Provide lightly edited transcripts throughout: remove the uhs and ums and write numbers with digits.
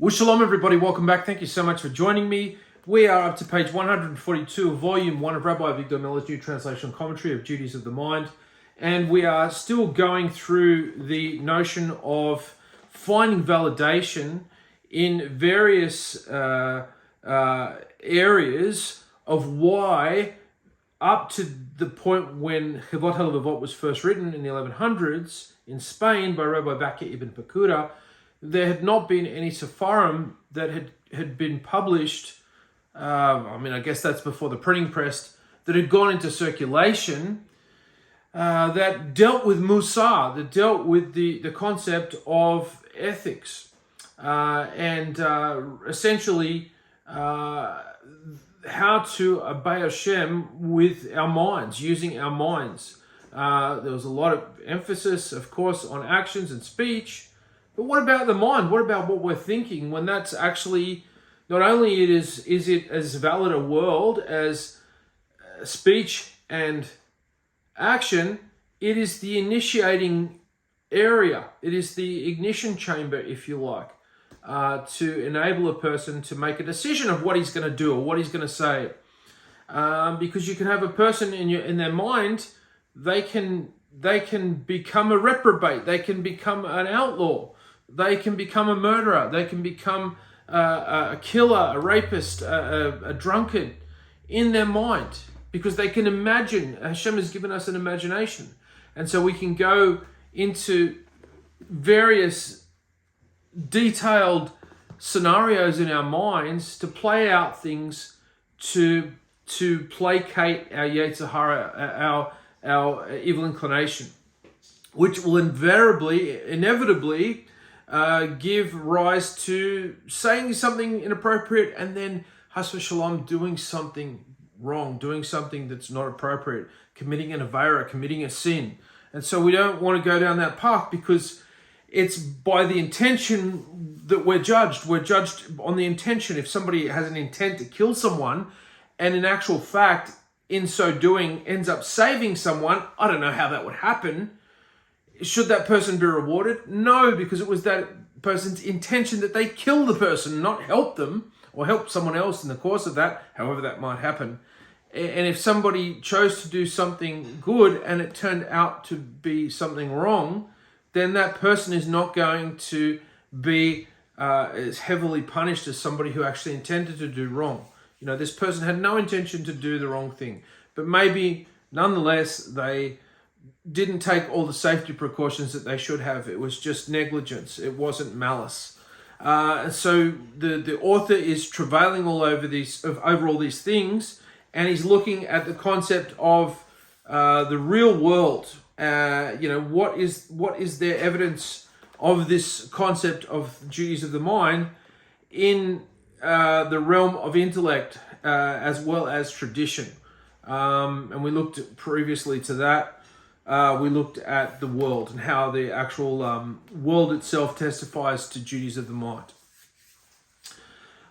Well, shalom everybody, welcome back. Thank you so much for joining me. We are up to page 142 of volume 1 of Rabbi Avigdor Miller's new translation and commentary of Duties of the Mind. And we are still going through the notion of finding validation in various areas of why, up to the point when Chivot HaLevavot was first written in the 1100s in Spain by Rabbi Bakr ibn Pakuda, there had not been any Sepharim that had been published. I guess that's before the printing press, that had gone into circulation that dealt with Musar, that dealt with the concept of ethics and essentially how to obey HaShem with our minds, using our minds. There was a lot of emphasis, of course, on actions and speech. But what about the mind? What about what we're thinking when that's actually, not only is it as valid a world as speech and action, it is the initiating area. It is the ignition chamber, if you like, to enable a person to make a decision of what he's going to do or what he's going to say. Because you can have a person in their mind, they can become a reprobate, they can become an outlaw, they can become a murderer, they can become a killer, a rapist, a drunkard in their mind, because they can imagine. Hashem has given us an imagination. And so we can go into various detailed scenarios in our minds to play out things to placate our Yetzer Hara, our evil inclination, which will inevitably give rise to saying something inappropriate and then, Has v'shalom, doing something wrong, doing something that's not appropriate, committing an avera, committing a sin. And so we don't want to go down that path, because it's by the intention that we're judged. We're judged on the intention. If somebody has an intent to kill someone, and in actual fact, in so doing, ends up saving someone, I don't know how that would happen. Should that person be rewarded? No, because it was that person's intention that they kill the person, not help them or help someone else in the course of that, however that might happen. And if somebody chose to do something good and it turned out to be something wrong, then that person is not going to be as heavily punished as somebody who actually intended to do wrong. You know, this person had no intention to do the wrong thing, but maybe nonetheless they didn't take all the safety precautions that they should have. It was just negligence. It wasn't malice. So the author is travailing over all these things, and he's looking at the concept of the real world. What is their evidence of this concept of duties of the mind in the realm of intellect as well as tradition. And we looked previously to that. We looked at the world and how the actual world itself testifies to duties of the mind.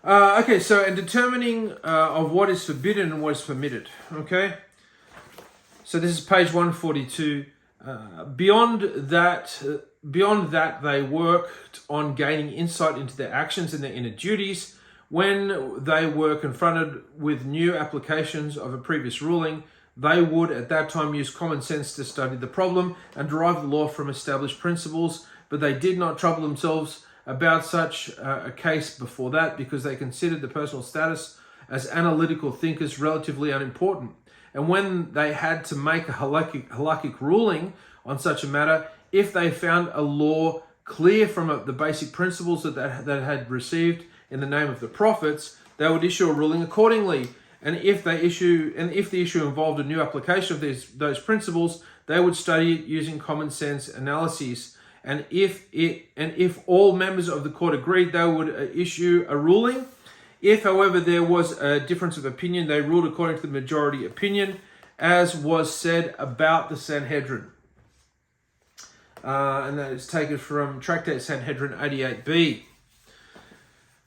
And determining of what is forbidden and what is permitted. Okay, so this is page 142. Beyond that, they worked on gaining insight into their actions and their inner duties. When they were confronted with new applications of a previous ruling, they would at that time use common sense to study the problem and derive the law from established principles, but they did not trouble themselves about such a case before that, because they considered the personal status as analytical thinkers relatively unimportant. And when they had to make a halakhic ruling on such a matter, if they found a law clear from the basic principles that had received in the name of the prophets, they would issue a ruling accordingly. And if the issue involved a new application of those principles, they would study it using common sense analyses. And if all members of the court agreed, they would issue a ruling. If, however, there was a difference of opinion, they ruled according to the majority opinion, as was said about the Sanhedrin. And that is taken from Tractate Sanhedrin 88b.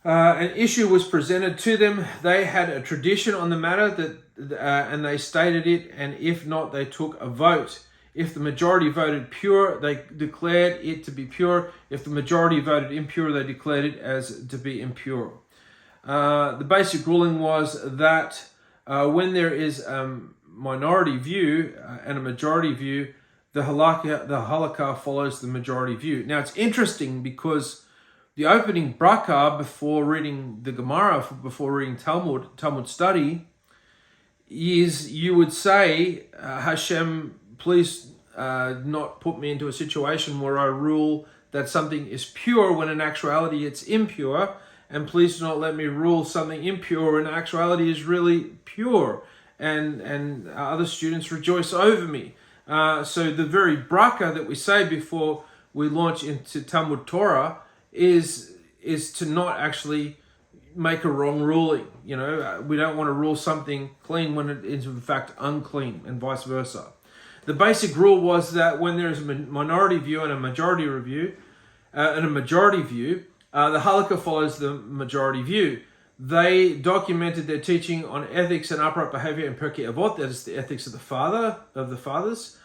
An issue was presented to them. They had a tradition on the matter and they stated it, and if not, they took a vote. If the majority voted pure, they declared it to be pure. If the majority voted impure, they declared it as to be impure. The basic ruling was that when there is a minority view and a majority view, the halakha follows the majority view. Now it's interesting because the opening Bracha before reading the Gemara, before reading Talmud study, is you would say, HaShem, please not put me into a situation where I rule that something is pure when in actuality it's impure, and please do not let me rule something impure when in actuality is really pure, and other students rejoice over me. So the very Bracha that we say before we launch into Talmud Torah is to not actually make a wrong ruling. We don't want to rule something clean when it is in fact unclean, and vice versa. The basic rule was that when there is a minority view and a majority view, the halakha follows the majority view. They documented their teaching on ethics and upright behavior in Pirkei Avot, that is the ethics of the fathers,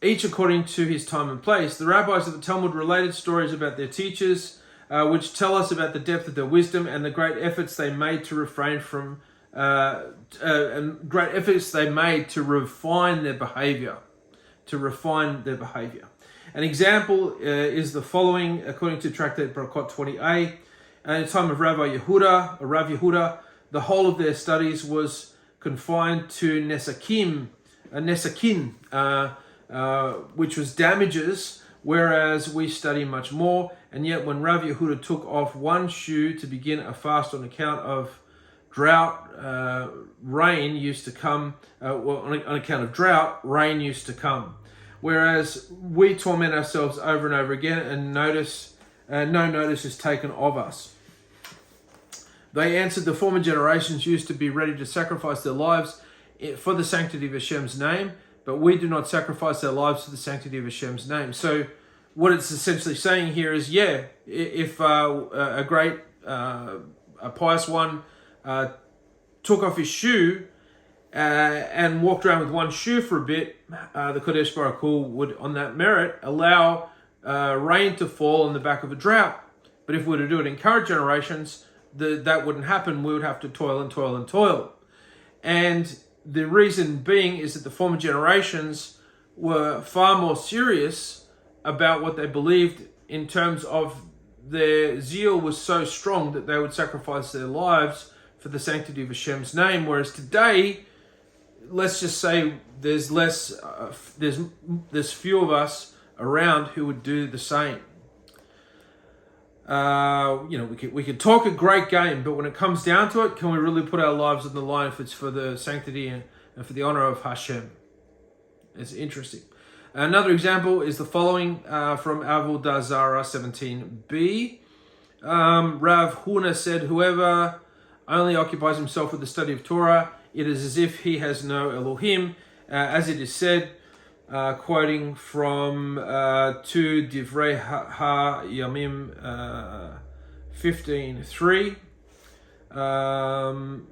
each according to his time and place. The rabbis of the Talmud related stories about their teachers, which tell us about the depth of their wisdom and the great efforts they made to refrain from, and great efforts they made to refine their behavior. An example is the following, according to Tractate Brachot 20a. In the time of Rav Yehuda, the whole of their studies was confined to nesakin, which was damages, whereas we study much more. And yet when Rav Yehuda took off one shoe to begin a fast on account of drought, rain used to come. On account of drought, rain used to come. Whereas we torment ourselves over and over again, and no notice is taken of us. They answered, the former generations used to be ready to sacrifice their lives for the sanctity of Hashem's name, but we do not sacrifice our lives for the sanctity of Hashem's name. So what it's essentially saying here is, if a great, a pious one took off his shoe and walked around with one shoe for a bit, the Kodesh Baruch Hu would, on that merit, allow rain to fall on the back of a drought. But if we were to do it in current generations, that wouldn't happen. We would have to toil. And the reason being is that the former generations were far more serious about what they believed, in terms of their zeal was so strong that they would sacrifice their lives for the sanctity of Hashem's name. Whereas today, let's just say there's few of us around who would do the same. We could talk a great game, but when it comes down to it, can we really put our lives on the line if it's for the sanctity and for the honor of HaShem? It's interesting. Another example is the following from Avodah Zarah 17b. Rav Huna said, whoever only occupies himself with the study of Torah, it is as if he has no Elohim, as it is said, quoting from 2 Divrei HaYamim 15:3.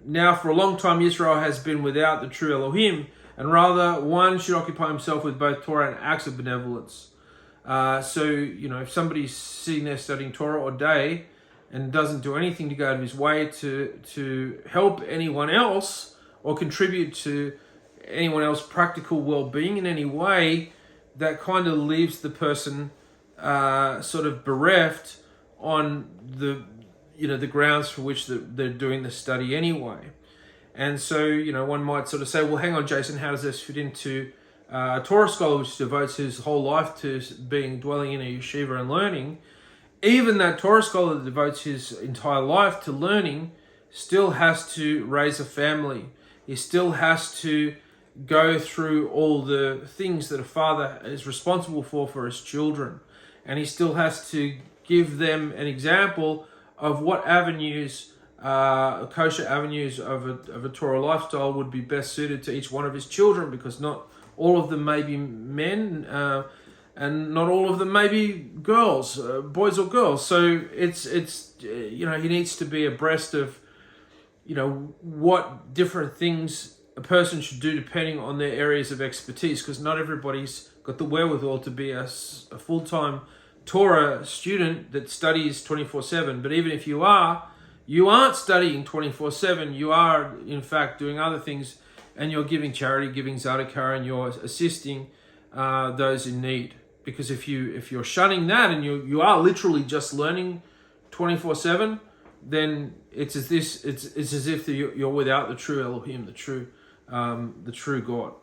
Now for a long time Israel has been without the true Elohim, and rather one should occupy himself with both Torah and acts of benevolence. If somebody's sitting there studying Torah all day and doesn't do anything to go out of his way to help anyone else or contribute to anyone else's practical well-being in any way, that kind of leaves the person sort of bereft on the grounds for which they're doing the study anyway. And so, one might sort of say, well, hang on, Jason, how does this fit into a Torah scholar which devotes his whole life to dwelling in a yeshiva and learning? Even that Torah scholar that devotes his entire life to learning still has to raise a family. He still has to go through all the things that a father is responsible for his children. And he still has to give them an example of what avenues, kosher avenues of a Torah lifestyle would be best suited to each one of his children, because not all of them may be men, and not all of them may be girls, boys or girls. So it's he needs to be abreast of what different things a person should do depending on their areas of expertise, because not everybody's got the wherewithal to be a full-time Torah student that studies 24/7. But even if you aren't studying 24/7. You are, in fact, doing other things, and you're giving charity, giving tzedakah, and you're assisting those in need. Because if you're shunning that and you are literally just learning 24/7, then it's as if you're without the true Elohim, the true God.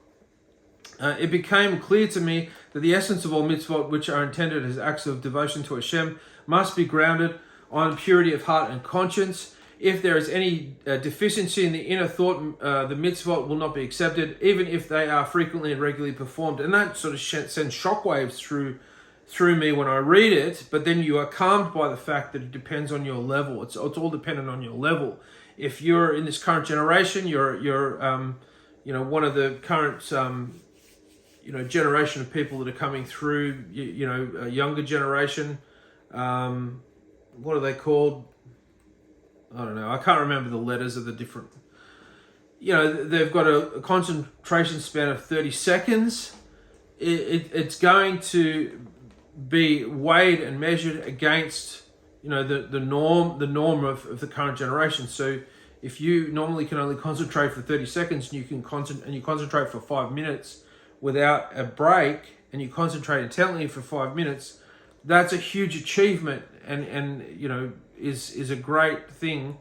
It became clear to me that the essence of all mitzvot, which are intended as acts of devotion to Hashem, must be grounded on purity of heart and conscience. If there is any deficiency in the inner thought, the mitzvot will not be accepted, even if they are frequently and regularly performed. And that sort of sends shockwaves through me when I read it. But then you are calmed by the fact that it depends on your level. It's all dependent on your level. If you're in this current generation, you're one of the current generation of people that are coming through. A younger generation. What are they called? I don't know. I can't remember the letters of the different. They've got a concentration span of 30 seconds. It's going to be weighed and measured against, the norm of the current generation. So if you normally can only concentrate for 30 seconds, and you concentrate for 5 minutes without a break, and you concentrate intently for 5 minutes, that's a huge achievement, and is a great thing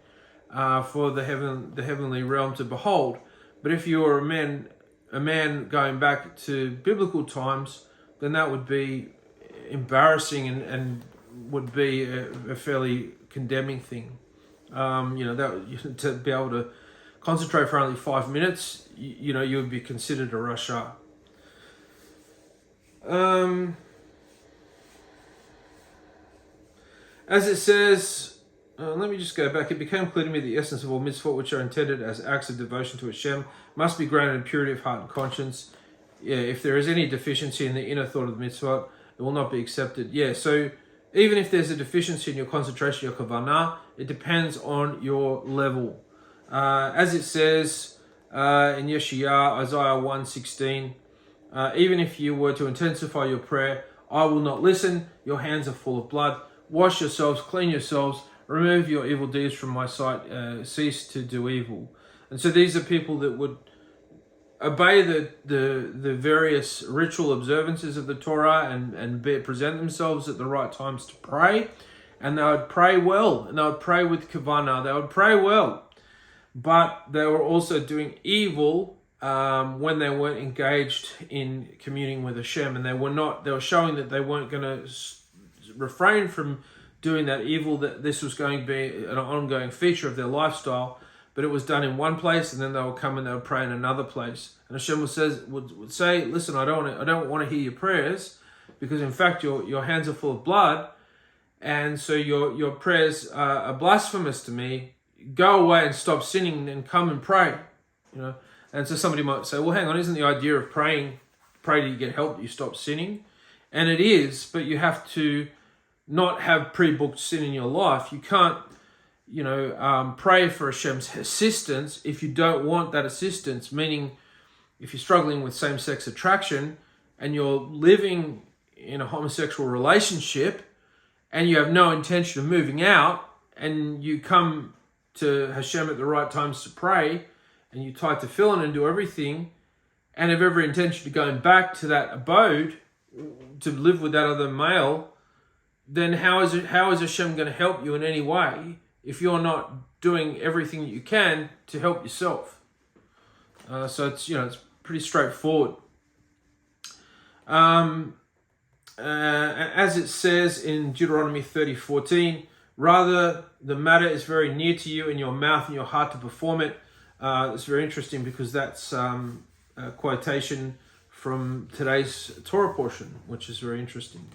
for the heavenly realm to behold. But if you are a man going back to biblical times, then that would be embarrassing and would be a fairly condemning thing. That to be able to concentrate for only 5 minutes, you would be considered a rasha. As it says, let me just go back. It became clear to me the essence of all mitzvot, which are intended as acts of devotion to Hashem, must be grounded in purity of heart and conscience. Yeah, if there is any deficiency in the inner thought of the mitzvot, it will not be accepted. Yeah, so even if there's a deficiency in your concentration, your kavanah, it depends on your level. As it says in Yeshaya, Isaiah 1:16, even if you were to intensify your prayer, I will not listen. Your hands are full of blood. Wash yourselves, clean yourselves, remove your evil deeds from my sight, cease to do evil. And so these are people that would obey the various ritual observances of the Torah and present themselves at the right times to pray. And they would pray well, and they would pray with kavanah. They would pray well. But they were also doing evil when they weren't engaged in communing with Hashem. And they were showing that they weren't going to refrain from doing that evil, that this was going to be an ongoing feature of their lifestyle, but it was done in one place, and then they would come and they would pray in another place. And Hashem would say, listen, I don't want to hear your prayers, because in fact your hands are full of blood, and so your prayers are blasphemous to me. Go away and stop sinning and come and pray. And so somebody might say, well, hang on, isn't the idea of pray till you get help, you stop sinning? And it is, but you have to not have pre-booked sin in your life. You can't, pray for Hashem's assistance if you don't want that assistance. Meaning, if you're struggling with same-sex attraction and you're living in a homosexual relationship and you have no intention of moving out, and you come to Hashem at the right times to pray, and you tie tefillin and do everything, and have every intention of going back to that abode to live with that other male, then how is Hashem going to help you in any way if you're not doing everything that you can to help yourself? So it's pretty straightforward. As it says in Deuteronomy 30:14, rather the matter is very near to you, in your mouth and your heart to perform it. It's very interesting because that's a quotation from today's Torah portion, which is very interesting.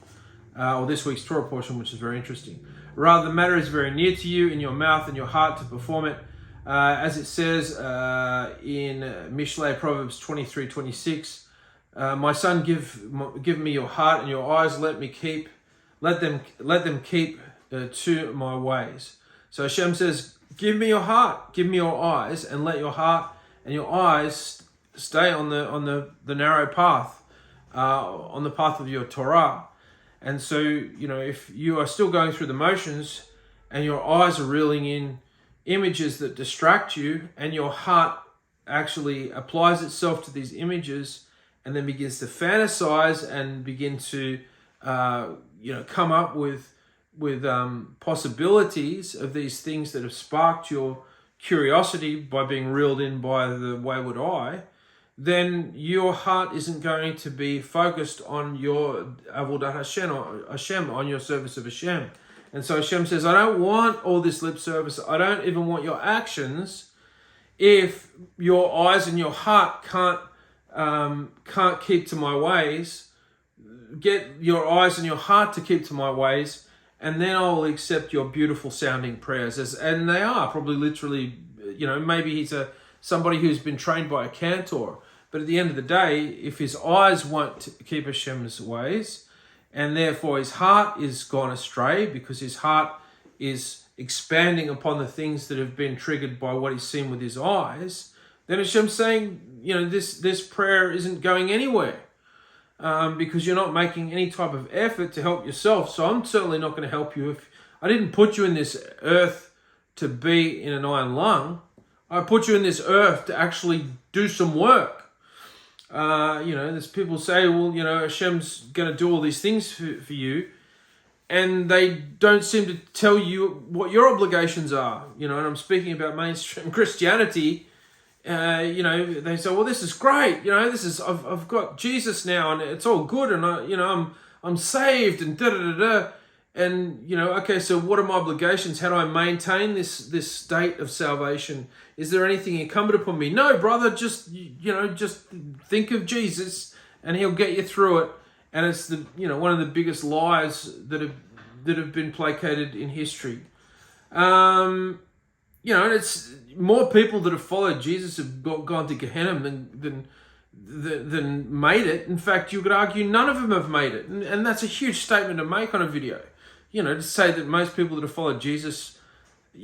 Or this week's Torah portion, which is very interesting. Rather, the matter is very near to you, in your mouth and your heart to perform it. As it says in Mishlei, Proverbs 23:26, my son, give me your heart and your eyes, let them keep to my ways. So Hashem says, give me your heart, give me your eyes, and let your heart and your eyes stay on the narrow path, on the path of your Torah. And so, if you are still going through the motions and your eyes are reeling in images that distract you, and your heart actually applies itself to these images and then begins to fantasize and begin to come up with possibilities of these things that have sparked your curiosity by being reeled in by the wayward eye, then your heart isn't going to be focused on your avodat Hashem, on your service of Hashem. And so Hashem says, I don't want all this lip service. I don't even want your actions if your eyes and your heart can't keep to my ways. Get your eyes and your heart to keep to my ways, and then I will accept your beautiful sounding prayers. And they are probably literally, maybe he's somebody who's been trained by a cantor. But at the end of the day, if his eyes won't keep Hashem's ways, and therefore his heart is gone astray because his heart is expanding upon the things that have been triggered by what he's seen with his eyes, then Hashem's saying, this prayer isn't going anywhere because you're not making any type of effort to help yourself. So I'm certainly not going to help you. If I didn't put you in this earth to be in an iron lung, I put you in this earth to actually do some work. There's people say, well, Hashem's going to do all these things for you, and they don't seem to tell you what your obligations are. And I'm speaking about mainstream Christianity. They say, well, this is great. I've got Jesus now, and it's all good, and I'm saved, and da da da da. And okay, so what are my obligations? How do I maintain this state of salvation? Is there anything incumbent upon me? No, brother, just think of Jesus and he'll get you through it. And it's one of the biggest lies that have been placated in history. And it's more people that have followed Jesus have gone to Gehenna than made it. In fact, you could argue none of them have made it. And that's a huge statement to make on a video. To say that most people that have followed Jesus,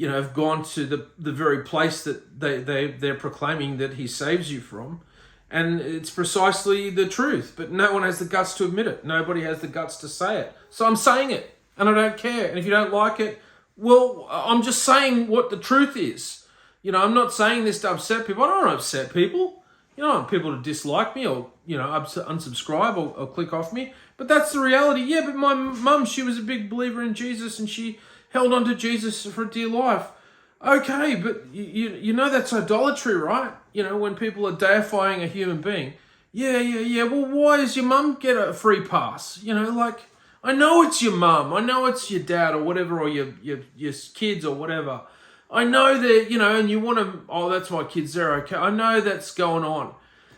have gone to the very place that they're proclaiming that he saves you from. And it's precisely the truth. But no one has the guts to admit it. Nobody has the guts to say it. So I'm saying it, and I don't care. And if you don't like it, well, I'm just saying what the truth is. I'm not saying this to upset people. I don't want to upset people. I don't want people to dislike me or, unsubscribe or click off me. But that's the reality. Yeah, but my mum, she was a big believer in Jesus and she held on to Jesus for dear life. Okay, but that's idolatry, right? When people are deifying a human being. Yeah. Well, why does your mum get a free pass? I know it's your mum. I know it's your dad or whatever, or your kids or whatever. I know that, and you want to, that's my kids, they're okay. I know that's going on.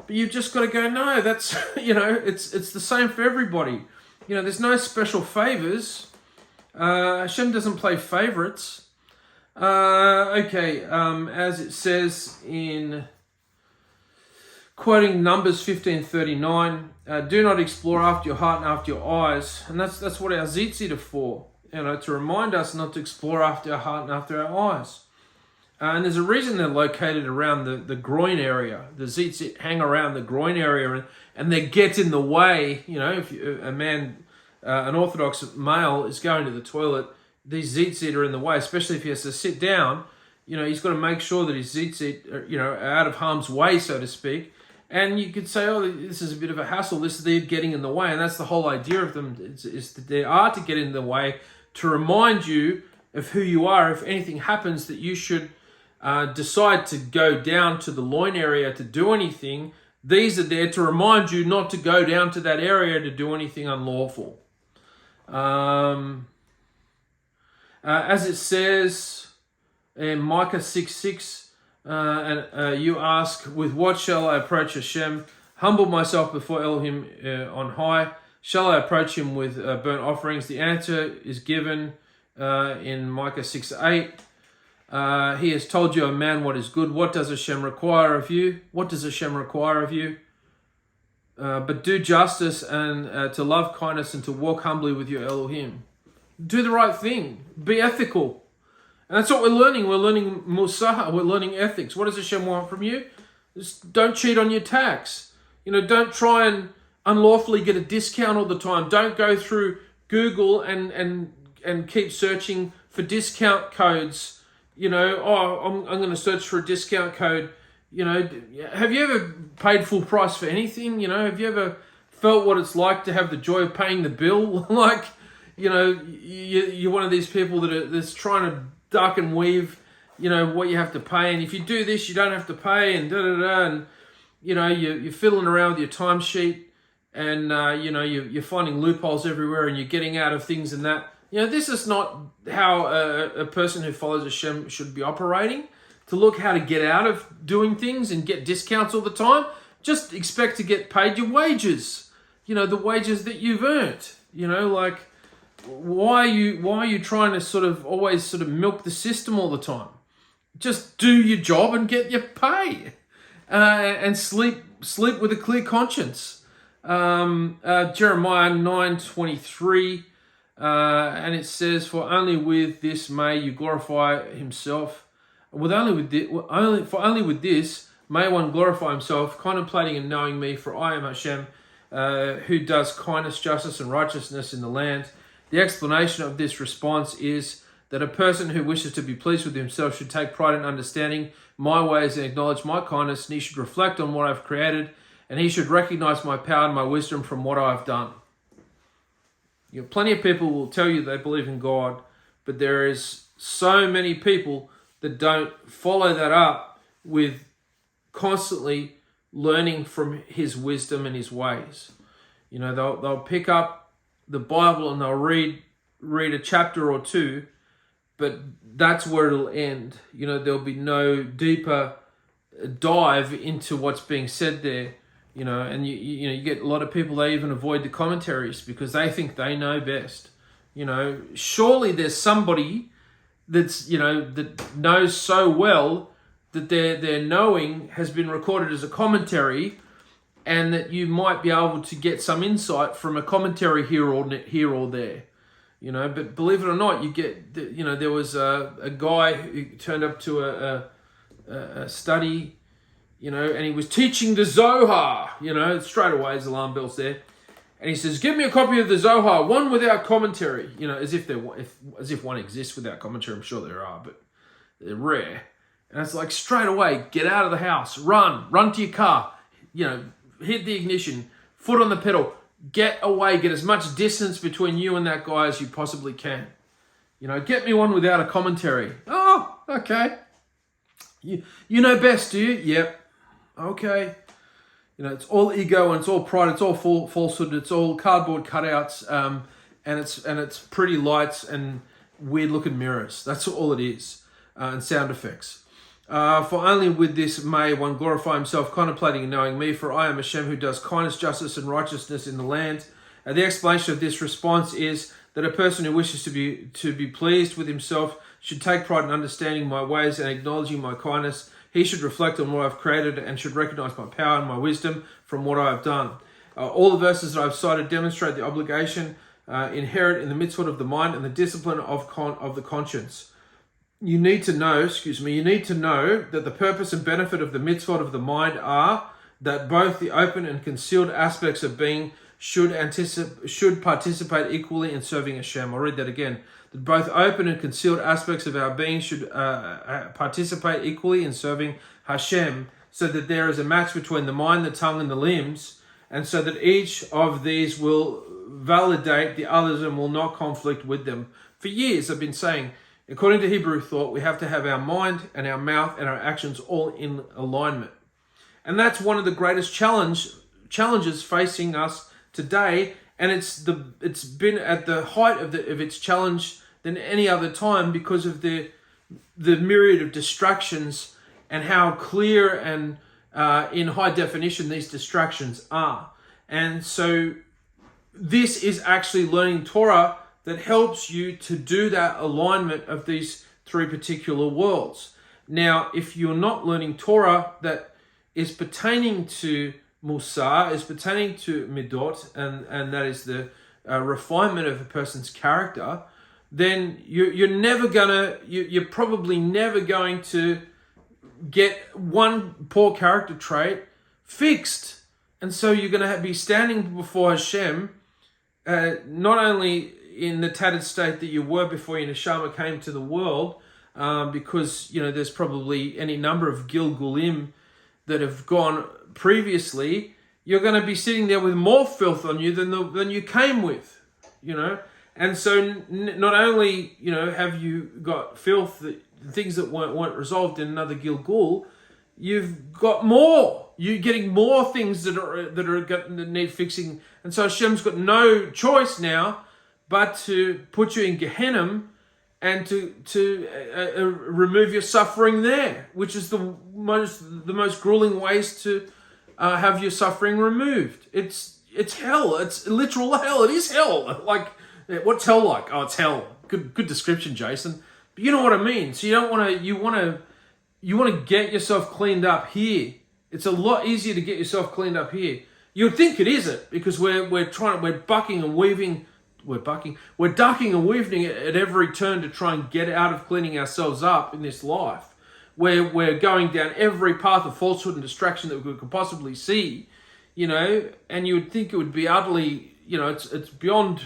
But you've just got to go, no, that's, it's the same for everybody. There's no special favors. Hashem doesn't play favorites. As it says in, quoting Numbers 15:39, do not explore after your heart and after your eyes. And that's what our tzitzit are for, to remind us not to explore after our heart and after our eyes. And there's a reason they're located around the groin area. The tzitzit hang around the groin area and they get in the way. If a man, an Orthodox male, is going to the toilet, these tzitzit are in the way, especially if he has to sit down. He's got to make sure that his tzitzit are out of harm's way, so to speak. And you could say, oh, this is a bit of a hassle. They're getting in the way. And that's the whole idea of them, is that they are to get in the way to remind you of who you are. If anything happens that you should decide to go down to the loin area to do anything, these are there to remind you not to go down to that area to do anything unlawful. As it says in Micah 6:6, you ask, with what shall I approach Hashem? Humble myself before Elohim on high. Shall I approach him with burnt offerings? The answer is given in Micah 6:8. He has told you, O man, what is good. What does Hashem require of you? What does Hashem require of you? But do justice and to love kindness and to walk humbly with your Elohim. Do the right thing. Be ethical. And that's what we're learning. We're learning musar. We're learning ethics. What does Hashem want from you? Don't cheat on your tax. Don't try and unlawfully get a discount all the time. Don't go through Google and keep searching for discount codes. I'm going to search for a discount code. Have you ever paid full price for anything? Have you ever felt what it's like to have the joy of paying the bill? You're one of these people that's trying to duck and weave, what you have to pay. And if you do this, you don't have to pay, and da-da-da. And, you're fiddling around with your timesheet, and, you're finding loopholes everywhere, and you're getting out of things and that. This is not how a person who follows HaShem should be operating. To look how to get out of doing things and get discounts all the time. Just expect to get paid your wages. The wages that you've earned. Why are you trying to always milk the system all the time? Just do your job and get your pay, and sleep with a clear conscience. Jeremiah 9:23, and it says, "For only with this may you glorify himself. For only with this may one glorify himself, contemplating and knowing me. For I am HaShem, who does kindness, justice, and righteousness in the land." The explanation of this response is that a person who wishes to be pleased with himself should take pride in understanding my ways and acknowledge my kindness, and he should reflect on what I've created, and he should recognize my power and my wisdom from what I've done. Plenty of people will tell you they believe in God, but there is so many people that don't follow that up with constantly learning from his wisdom and his ways. They'll pick up the Bible and they'll read a chapter or two, but that's where it'll end. There'll be no deeper dive into what's being said there. And you get a lot of people, they even avoid the commentaries because they think they know best. Surely there's somebody that's that knows so well that their knowing has been recorded as a commentary, and that you might be able to get some insight from a commentary here or there. But believe it or not, you get there was a guy who turned up to a study, and he was teaching the Zohar. Straight away his alarm bells there. And he says, "Give me a copy of the Zohar, one without commentary." As if one exists without commentary. I'm sure there are, but they're rare. And it's like straight away, get out of the house, run to your car, hit the ignition, foot on the pedal, get away, get as much distance between you and that guy as you possibly can. Get me one without a commentary. Oh, okay. You know best, do you? Yep. Okay. It's all ego and it's all pride, it's all falsehood, it's all cardboard cutouts, and it's pretty lights and weird looking mirrors. That's all it is, and sound effects. For only with this may one glorify himself, contemplating and knowing me. For I am HaShem, who does kindness, justice, and righteousness in the land. The explanation of this response is that a person who wishes to be pleased with himself should take pride in understanding my ways and acknowledging my kindness. He should reflect on what I've created and should recognize my power and my wisdom from what I have done. All the verses that I've cited demonstrate the obligation inherent in the mitzvot of the mind and the discipline of the conscience. You need to know that the purpose and benefit of the mitzvot of the mind are that both the open and concealed aspects of being should participate equally in serving HaShem. I'll read that again. That both open and concealed aspects of our being should participate equally in serving HaShem, so that there is a match between the mind, the tongue, and the limbs, and so that each of these will validate the others and will not conflict with them. For years I've been saying, according to Hebrew thought, we have to have our mind and our mouth and our actions all in alignment. And that's one of the greatest challenges facing us today, and it's been at the height of its challenge than any other time because of the myriad of distractions and how clear and in high definition these distractions are. And so this is actually learning Torah that helps you to do that alignment of these three particular worlds. Now, if you're not learning Torah that is pertaining to Musar, is pertaining to Midot, and that is the refinement of a person's character, then you're probably never going to get one poor character trait fixed. And so you're going to be standing before Hashem, not only in the tattered state that you were before your neshama came to the world, because, there's probably any number of Gilgulim that have gone previously. You're going to be sitting there with more filth on you than you came with, And so not only, have you got filth, things that weren't resolved in another Gilgul, you've got more. You're getting more things that need fixing. And so Hashem's got no choice now but to put you in Gehenna and to remove your suffering there, which is the most grueling ways to have your suffering removed. It's hell. It's literal hell. It is hell. Like, what's hell like? Oh, it's hell. Good description, Jason. But you know what I mean. So you want to get yourself cleaned up here. It's a lot easier to get yourself cleaned up here. You'd think it isn't, because we're ducking and weaving at every turn to try and get out of cleaning ourselves up in this life. We're going down every path of falsehood and distraction that we could possibly see, and you would think it would be utterly, it's beyond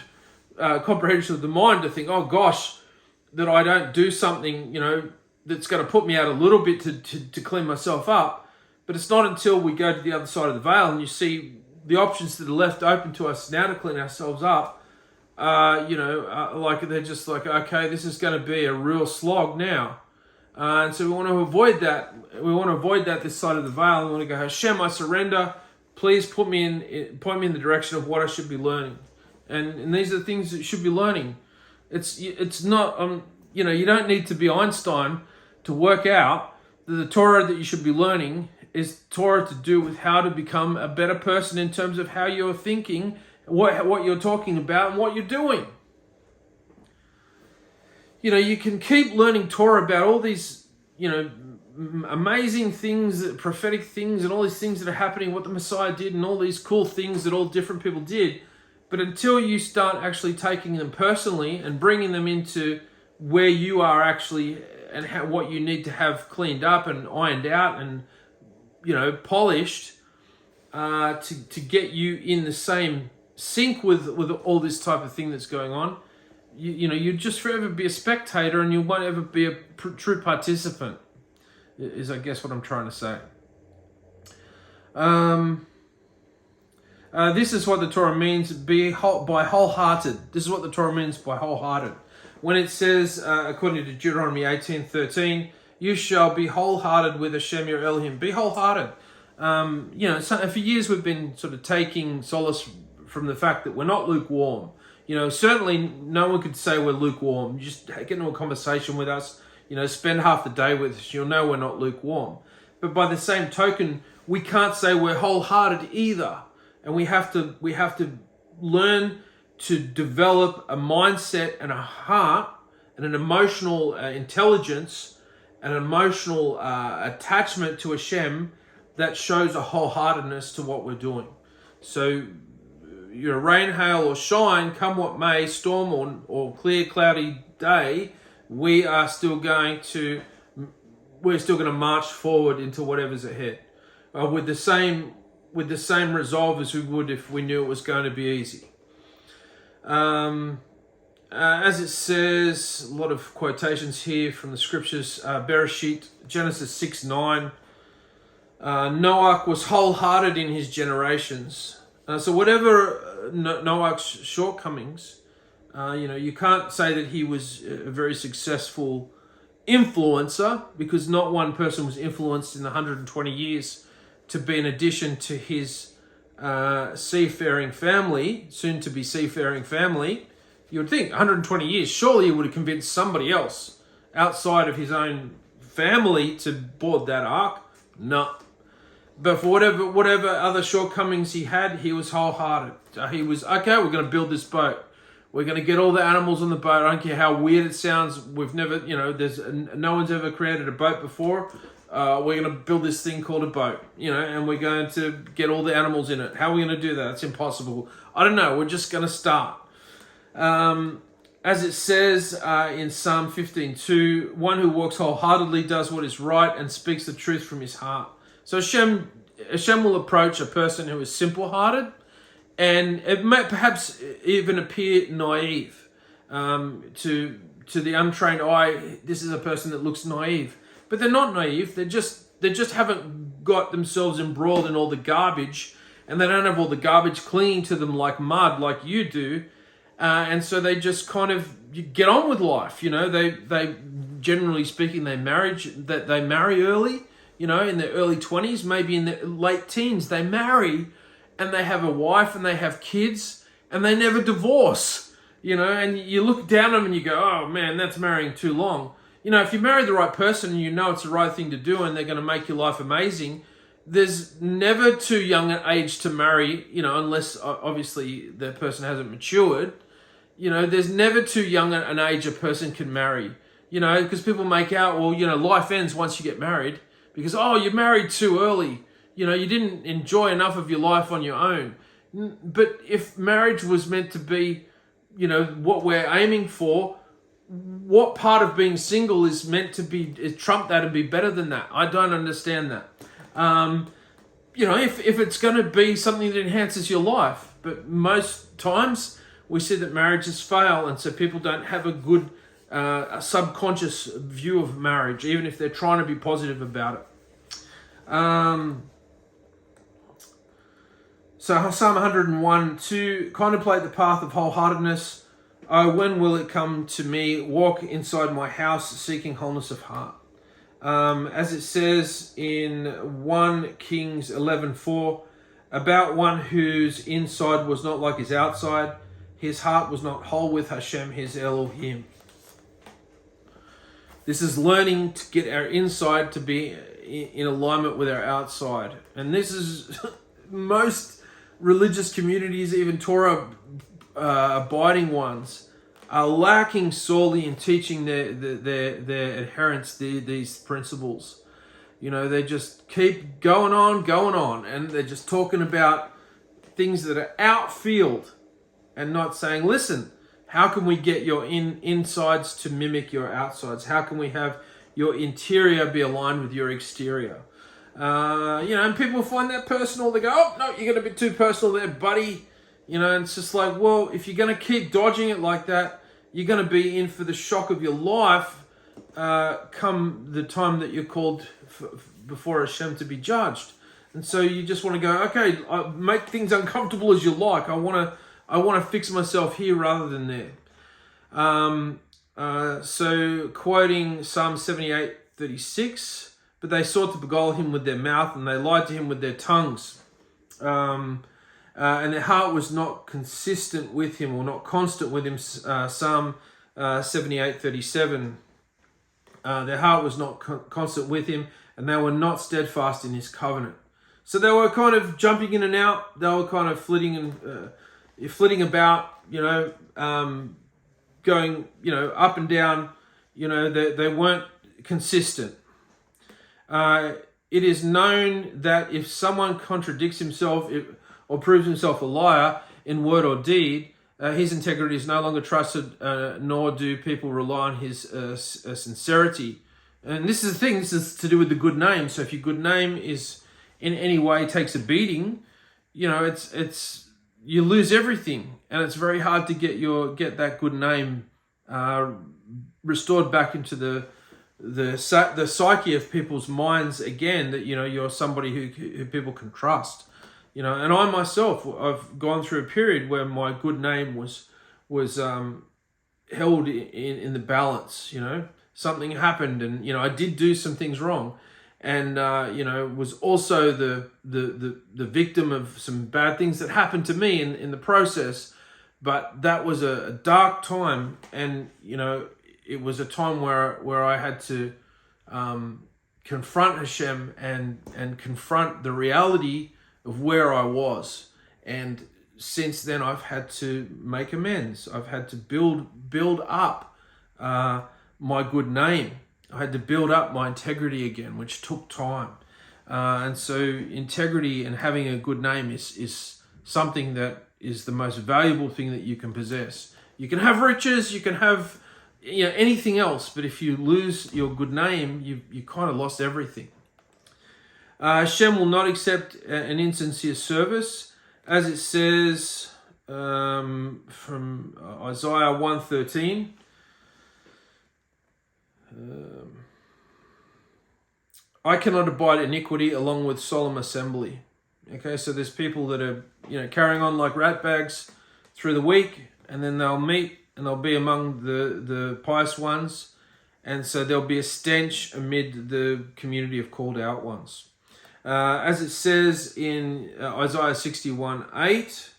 comprehension of the mind to think, oh gosh, that I don't do something, that's going to put me out a little bit to clean myself up. But it's not until we go to the other side of the veil and you see the options that are left open to us now to clean ourselves up, like they're just like, okay, this is going to be a real slog now. And so we want to avoid that. We want to avoid that this side of the veil. We want to go, Hashem, I surrender. Please point me in the direction of what I should be learning. And these are the things that you should be learning. It's not, you don't need to be Einstein to work out that the Torah that you should be learning is Torah to do with how to become a better person in terms of how you're thinking, what you're talking about, and what you're doing. You can keep learning Torah about all these, amazing things, prophetic things, and all these things that are happening, what the Messiah did, and all these cool things that all different people did. But until you start actually taking them personally and bringing them into where you are actually and what you need to have cleaned up and ironed out and, polished to get you in the same sync with all this type of thing that's going on, you'd just forever be a spectator and you won't ever be a true participant, is I guess what I'm trying to say. This is what the Torah means by wholehearted. This is what the Torah means by wholehearted. When it says, according to Deuteronomy 18:13, you shall be wholehearted with Hashem your Elohim. Be wholehearted. So for years we've been sort of taking solace from the fact that we're not lukewarm. Certainly no one could say we're lukewarm. You just get into a conversation with us, spend half the day with us, you'll know we're not lukewarm. But by the same token, we can't say we're wholehearted either. And we have to learn to develop a mindset and a heart and an emotional intelligence and an emotional attachment to Hashem that shows a wholeheartedness to what we're doing. So, rain, hail, or shine, come what may, storm or clear, cloudy day, we're still going to march forward into whatever's ahead with the same resolve as we would if we knew it was going to be easy. As it says, a lot of quotations here from the scriptures, Bereshit, Genesis 6:9, Noach was wholehearted in his generations. So whatever Noach's shortcomings, you can't say that he was a very successful influencer, because not one person was influenced in the 120 years to be an addition to his seafaring family, soon to be seafaring family. You would think 120 years, surely he would have convinced somebody else outside of his own family to board that ark. No. But for whatever other shortcomings he had, he was wholehearted. He was, okay, we're going to build this boat. We're going to get all the animals on the boat. I don't care how weird it sounds. We've never, no one's ever created a boat before. We're going to build this thing called a boat, and we're going to get all the animals in it. How are we going to do that? It's impossible. I don't know. We're just going to start. As it says in Psalm 15:2, one who walks wholeheartedly does what is right and speaks the truth from his heart. So Hashem will approach a person who is simple-hearted, and it may perhaps even appear naive to the untrained eye. This is a person that looks naive, but they're not naive. They just haven't got themselves embroiled in all the garbage, and they don't have all the garbage clinging to them like mud, like you do. And so they just kind of get on with life. They generally speaking, they marry early. In their early 20s, maybe in their late teens, they marry, and they have a wife and they have kids, and they never divorce. And you look down on them and you go, oh man, that's marrying too long. If you marry the right person and it's the right thing to do and they're going to make your life amazing, there's never too young an age to marry, unless obviously the person hasn't matured. There's never too young an age a person can marry, because people make out, well, life ends once you get married because, you're married too early. You didn't enjoy enough of your life on your own. But if marriage was meant to be, what we're aiming for, what part of being single is meant to is trump that and be better than that? I don't understand that. If it's going to be something that enhances your life, but most times we see that marriages fail, and so people don't have a good subconscious view of marriage, even if they're trying to be positive about it. So Psalm 101, to contemplate the path of wholeheartedness. Oh, when will it come to me? Walk inside my house, seeking wholeness of heart. As it says in 1 Kings 11:4, about one whose inside was not like his outside, his heart was not whole with HaShem, his Elohim. This is learning to get our inside to be in alignment with our outside. And this is most religious communities, even Torah abiding ones, are lacking sorely in teaching their adherents these principles. They just keep going on, and they're just talking about things that are outfield and not saying, listen, how can we get your insides to mimic your outsides? How can we have your interior be aligned with your exterior? And people find that personal. They go, oh, no, you're going to be too personal there, buddy. And it's just like, well, if you're going to keep dodging it like that, you're going to be in for the shock of your life come the time that you're called before Hashem to be judged. And so you just want to go, okay, make things uncomfortable as you like. I want to fix myself here rather than there. So quoting Psalm 78:36, but they sought to beguile him with their mouth, and they lied to him with their tongues. And their heart was not consistent with him, or not constant with him. Psalm 78:37. Their heart was not constant with him, and they were not steadfast in his covenant. So they were kind of jumping in and out. They were kind of flitting about, going, up and down. They weren't consistent. It is known that if someone contradicts himself or proves himself a liar in word or deed, his integrity is no longer trusted, nor do people rely on his sincerity. And this is the thing, this is to do with the good name. So if your good name is in any way takes a beating, it's you lose everything, and it's very hard to get that good name restored back into the psyche of people's minds again, that you're somebody who people can trust. And I myself, I've gone through a period where my good name was held in the balance. Something happened, and I did do some things wrong, and was also the victim of some bad things that happened to me in the process. But that was a dark time, and it was a time where I had to confront Hashem and confront the reality of where I was. And since then, I've had to make amends. I've had to build up my good name. I had to build up my integrity again, which took time. And so integrity and having a good name is something that is the most valuable thing that you can possess. You can have riches, you can have anything else, but if you lose your good name, you kind of lost everything. Hashem will not accept an insincere service, as it says from Isaiah 1:13. I cannot abide iniquity along with solemn assembly. Okay, so there's people that are carrying on like ratbags through the week, and then they'll meet and they'll be among the pious ones, and so there'll be a stench amid the community of called out ones. As it says in Isaiah 61:8,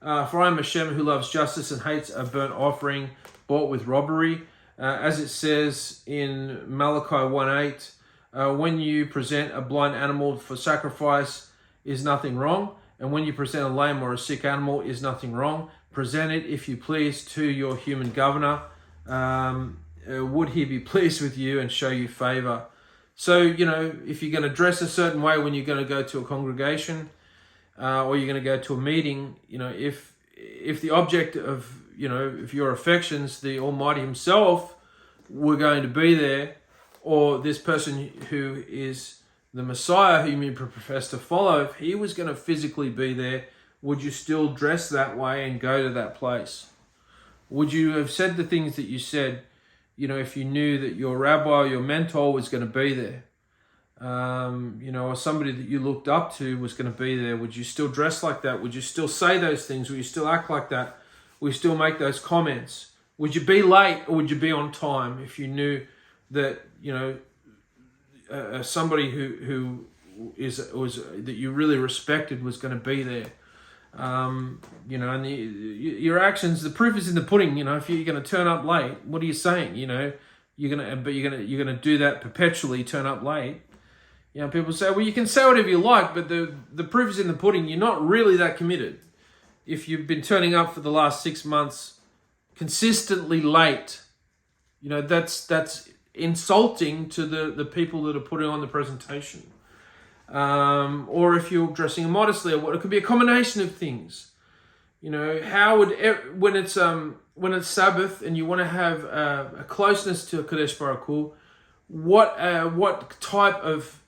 for I am HaShem who loves justice and hates a burnt offering bought with robbery. As it says in Malachi 1:8, when you present a blind animal for sacrifice is nothing wrong, and when you present a lame or a sick animal is nothing wrong. Present it, if you please, to your human governor. Would he be pleased with you and show you favor? So, if you're going to dress a certain way when you're going to go to a congregation, or you're going to go to a meeting, if the object of, if your affections, the Almighty himself, were going to be there, or this person who is the Messiah whom you profess to follow, if he was going to physically be there, would you still dress that way and go to that place? Would you have said the things that you said, if you knew that your rabbi or your mentor was going to be there? Or somebody that you looked up to was going to be there? Would you still dress like that? Would you still say those things? Would you still act like that? Would you still make those comments? Would you be late or would you be on time if you knew that, somebody who was that you really respected was going to be there? And your actions, the proof is in the pudding. If you're going to turn up late, what are you saying? You're gonna do that perpetually, turn up late. People say, well, you can say whatever you like, but the proof is in the pudding. You're not really that committed. If you've been turning up for the last 6 months consistently late, that's insulting to the people that are putting on the presentation. Or if you're dressing modestly, or it could be a combination of things. How would, when it's Sabbath and you want to have a closeness to Kadesh Baruch Hu, what type of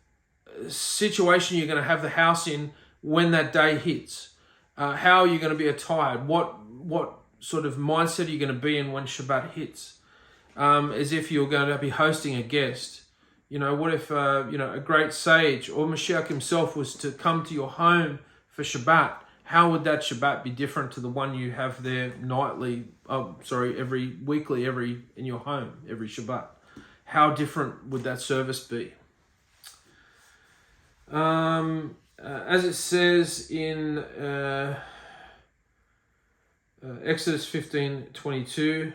situation you're going to have the house in when that day hits? How are you going to be attired? What sort of mindset are you going to be in when Shabbat hits? As if you're going to be hosting a guest. What if, a great sage or Mashiach himself was to come to your home for Shabbat? How would that Shabbat be different to the one you have there every weekly, in your home, every Shabbat? How different would that service be? As it says in Exodus 15:22,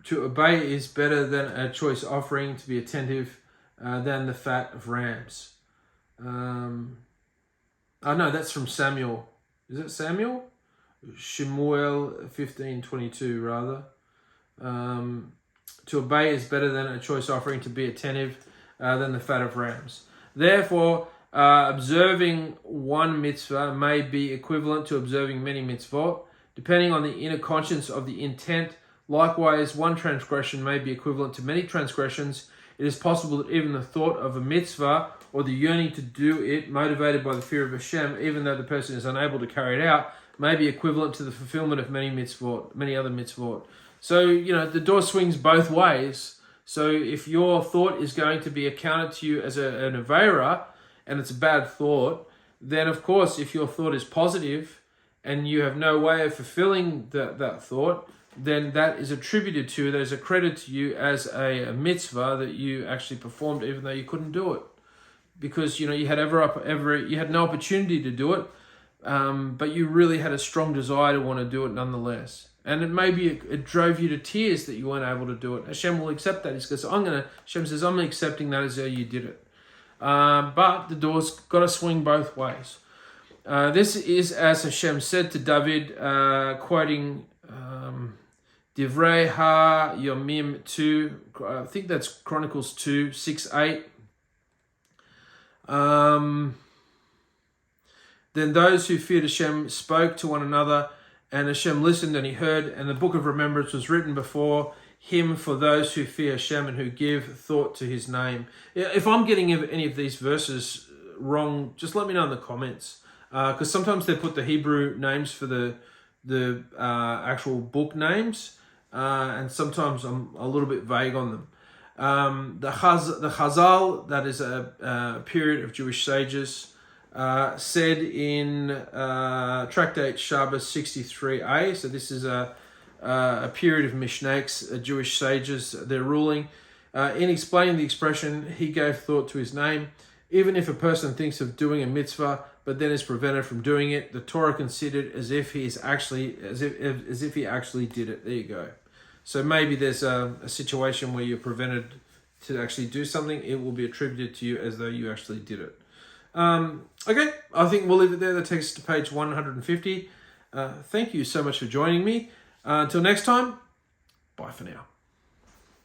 to obey is better than a choice offering, to be attentive than the fat of rams. No, that's from Samuel. Is it Samuel? Shemuel 15:22 rather. To obey is better than a choice offering, to be attentive than the fat of rams. Therefore, observing one mitzvah may be equivalent to observing many mitzvot, depending on the inner conscience of the intent. Likewise, one transgression may be equivalent to many transgressions. It is possible that even the thought of a mitzvah or the yearning to do it, motivated by the fear of Hashem, even though the person is unable to carry it out, may be equivalent to the fulfillment of many other mitzvot. So, the door swings both ways. So if your thought is going to be accounted to you as an avera, and it's a bad thought, then of course, if your thought is positive and you have no way of fulfilling that thought, then that is attributed to you, that is a credit to you as a mitzvah that you actually performed even though you couldn't do it. Because, you had you had no opportunity to do it, but you really had a strong desire to want to do it nonetheless. And it drove you to tears that you weren't able to do it. Hashem will accept that. Hashem says, I'm accepting that as though you did it. But the door's got to swing both ways. This is as Hashem said to David, quoting Divrei HaYomim 2, I think that's Chronicles 2, 6, 8. Then those who feared Hashem spoke to one another, and Hashem listened and he heard, and the book of remembrance was written before him for those who fear Hashem and who give thought to his name. If I'm getting any of these verses wrong, just let me know in the comments, because sometimes they put the Hebrew names for the actual book names, and sometimes I'm a little bit vague on them. The Chazal, that is a period of Jewish sages, said in Tractate Shabbos 63a, so this is a period of Mishnaics, Jewish sages, their ruling. In explaining the expression, he gave thought to his name. Even if a person thinks of doing a mitzvah, but then is prevented from doing it, the Torah considered as if he actually did it. There you go. So maybe there's a situation where you're prevented to actually do something. It will be attributed to you as though you actually did it. Okay, I think we'll leave it there. That takes us to page 150. Thank you so much for joining me. Until next time, bye for now.